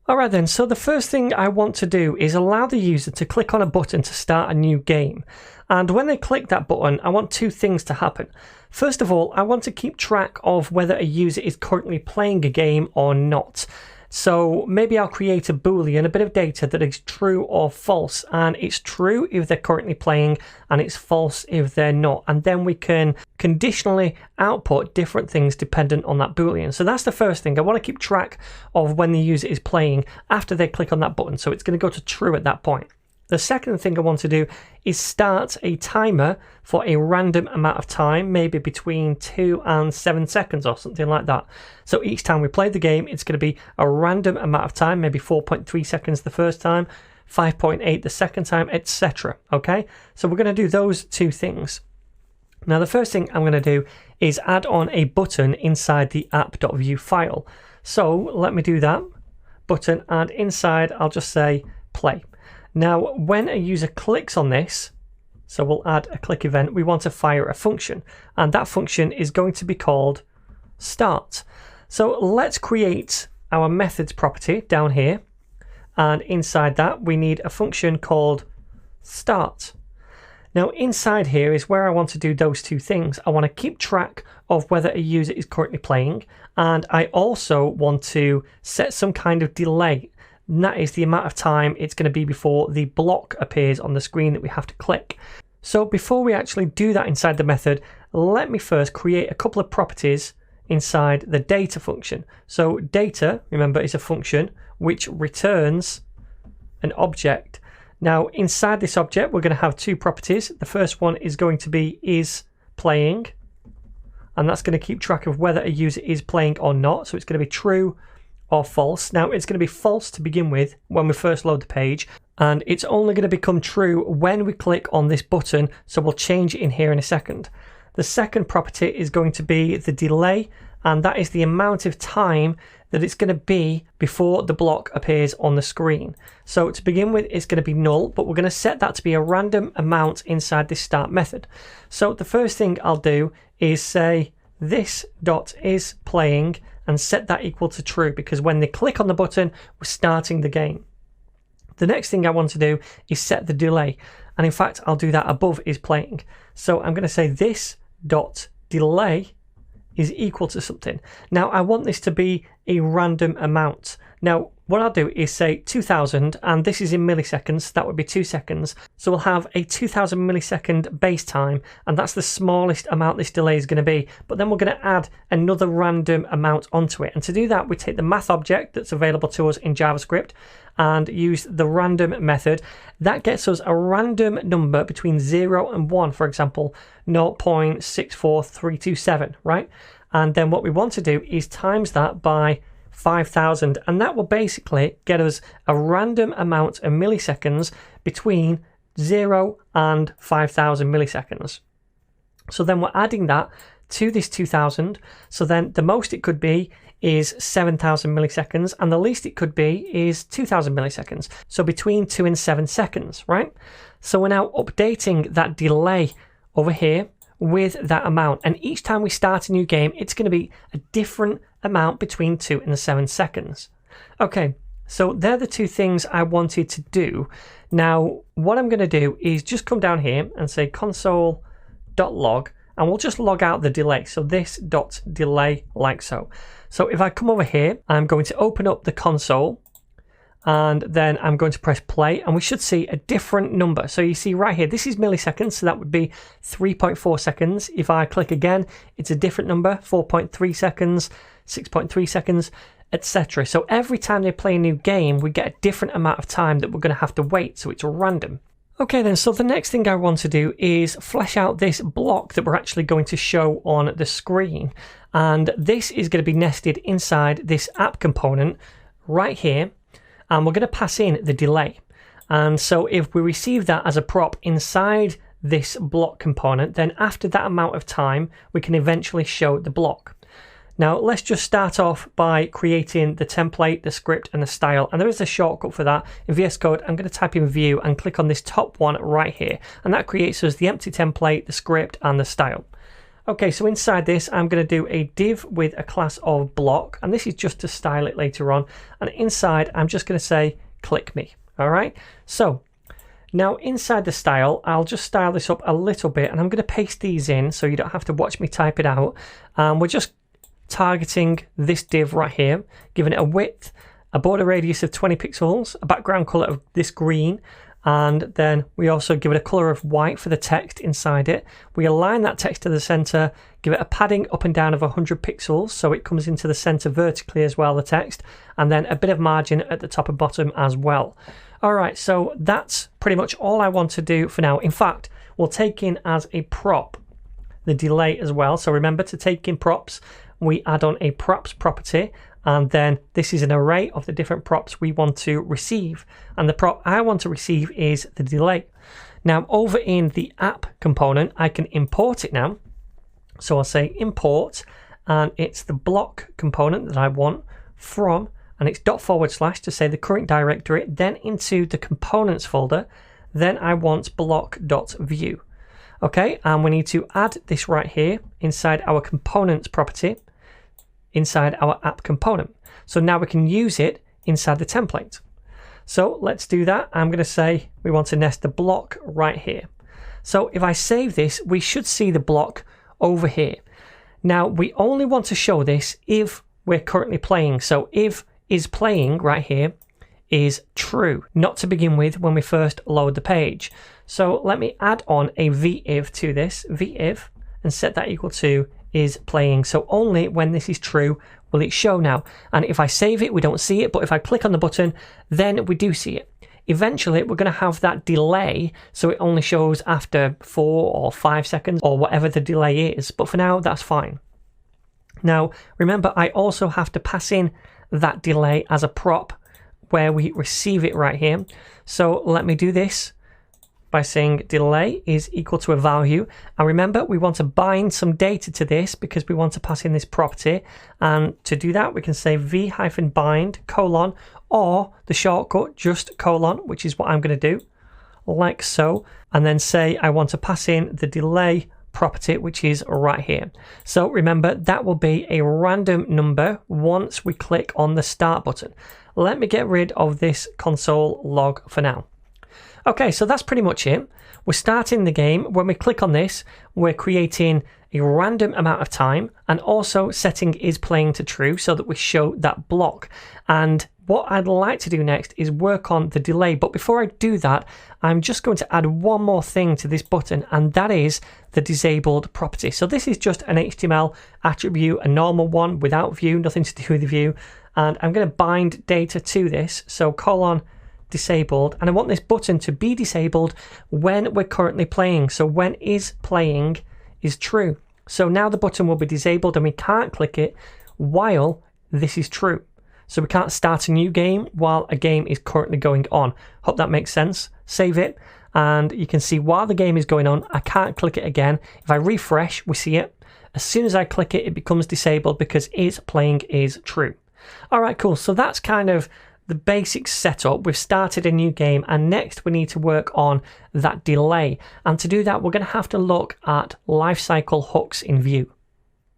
Alright then, so the first thing I want to do is allow the user to click on a button to start a new game. And when they click that button, I want two things to happen. First of all, I want to keep track of whether a user is currently playing a game or not. So maybe I'll create a boolean, a bit of data that is true or false, and it's true if they're currently playing and it's false if they're not, and then we can conditionally output different things dependent on that boolean. So that's the first thing. I want to keep track of when the user is playing after they click on that button, so it's going to go to true at that point. The second thing I want to do is start a timer for a random amount of time, maybe between 2 and 7 seconds or something like that. So each time we play the game, it's going to be a random amount of time, maybe 4.3 seconds the first time, 5.8 the second time, etc. Okay, so we're going to do those two things. Now the first thing I'm going to do is add on a button inside the app.view file. So let me do that, button, and inside I'll just say play. Now, when a user clicks on this, so we'll add a click event, we want to fire a function, and that function is going to be called start. So let's create our methods property down here, and inside that we need a function called start. Now inside here is where I want to do those two things. I want to keep track of whether a user is currently playing, and I also want to set some kind of delay. And that is the amount of time it's going to be before the block appears on the screen that we have to click. So before we actually do that inside the method, let me first create a couple of properties inside the data function. So data, remember, is a function which returns an object. Now inside this object we're going to have two properties. The first one is going to be is playing, and that's going to keep track of whether a user is playing or not. So it's going to be true or false. Now it's going to be false to begin with when we first load the page, and it's only going to become true when we click on this button, so we'll change it in here in a second. The second property is going to be the delay, and that is the amount of time that it's going to be before the block appears on the screen. So to begin with it's going to be null, but we're going to set that to be a random amount inside this start method. So the first thing I'll do is say this dot is playing and set that equal to true, because when they click on the button we're starting the game. The next thing I want to do is set the delay, and in fact I'll do that above is playing. So I'm going to say this dot delay is equal to something. Now I want this to be a random amount. Now what I'll do is say 2000, and this is in milliseconds, so that would be 2 seconds. So we'll have a 2000 millisecond base time, and that's the smallest amount this delay is going to be. But then we're going to add another random amount onto it. And to do that, we take the math object that's available to us in JavaScript and use the random method. That gets us a random number between 0 and 1, for example, 0.64327, right? And then what we want to do is times that by 5,000, and that will basically get us a random amount of milliseconds between 0 and 5,000 milliseconds. So then we're adding that to this 2000, so then the most it could be is 7,000 milliseconds, and the least it could be is 2,000 milliseconds, so between 2 and 7 seconds, right? So we're now updating that delay over here with that amount, and each time we start a new game it's going to be a different amount between 2 and 7 seconds. Okay, so they're the two things I wanted to do. Now what I'm going to do is just come down here and say console.log, and we'll just log out the delay. So this dot delay, like so. So if I come over here, I'm going to open up the console, and then I'm going to press play, and we should see a different number. So you see right here, this is milliseconds, so that would be 3.4 seconds. If I click again, it's a different number, 4.3 seconds, 6.3 seconds, etc. So every time they play a new game, we get a different amount of time that we're going to have to wait, so it's random. Okay then, so the next thing I want to do is flesh out this block that we're actually going to show on the screen. And this is going to be nested inside this app component right here. And we're going to pass in the delay. And so if we receive that as a prop inside this block component, then after that amount of time, we can eventually show the block. Now let's just start off by creating the template, the script and the style, and there is a shortcut for that. In VS Code I'm going to type in view and click on this top one right here, and that creates us the empty template, the script and the style. Okay, so inside this, I'm going to do a div with a class of block, and this is just to style it later on. And inside, I'm just going to say click me. All right, so now inside the style, I'll just style this up a little bit, and I'm going to paste these in so you don't have to watch me type it out. We're just targeting this div right here, giving it a width, a border radius of 20 pixels, a background color of this green, and then we also give it a color of white for the text inside it. We align that text to the center, give it a padding up and down of 100 pixels so it comes into the center vertically as well, the text, and then a bit of margin at the top and bottom as well. Alright, so that's pretty much all I want to do for now. In fact, we'll take in as a prop the delay as well. So remember to take in props, we add on a props property, and then this is an array of the different props we want to receive, and the prop I want to receive is the delay. Now over in the app component, I can import it now, so I'll say import, and it's the block component that I want from, and it's // to say the current directory, then into the components folder, then I want block.view. Okay, and we need to add this right here inside our components property, inside our app component. So now we can use it inside the template. So let's do that. I'm going to say we want to nest the block right here. So if I save this, we should see the block over here. Now we only want to show this if we're currently playing. So if is playing right here is true, not to begin with when we first load the page. So let me add on a viv to this, viv, and set that equal to is playing. So only when this is true will it show now. And if I save it, we don't see it, but if I click on the button, then we do see it. Eventually, we're going to have that delay, so it only shows after 4 or 5 seconds or whatever the delay is. But for now, that's fine. Now, remember, I also have to pass in that delay as a prop where we receive it right here. So let me do this by saying delay is equal to a value, and remember we want to bind some data to this because we want to pass in this property, and to do that we can say v-bind : or the shortcut just : which is what I'm going to do, like so, and then say I want to pass in the delay property, which is right here. So remember that will be a random number once we click on the start button. Let me get rid of this console log for now. Okay, so that's pretty much it. We're starting the game. When we click on this, we're creating a random amount of time and also setting is playing to true so that we show that block. And what I'd like to do next is work on the delay. But before I do that, I'm just going to add one more thing to this button, and that is the disabled property. So this is just an HTML attribute, a normal one without view, nothing to do with the view. And I'm going to bind data to this. So : disabled, and I want this button to be disabled when we're currently playing. So when is playing is true. So now the button will be disabled and we can't click it while this is true. So we can't start a new game while a game is currently going on. Hope that makes sense. Save it, and you can see while the game is going on, I can't click it again. If I refresh, we see it. As soon as I click it, it becomes disabled because is playing is true. All right, cool. So that's kind of the basic setup. We've started a new game, and next we need to work on that delay. And to do that, we're going to have to look at lifecycle hooks in Vue.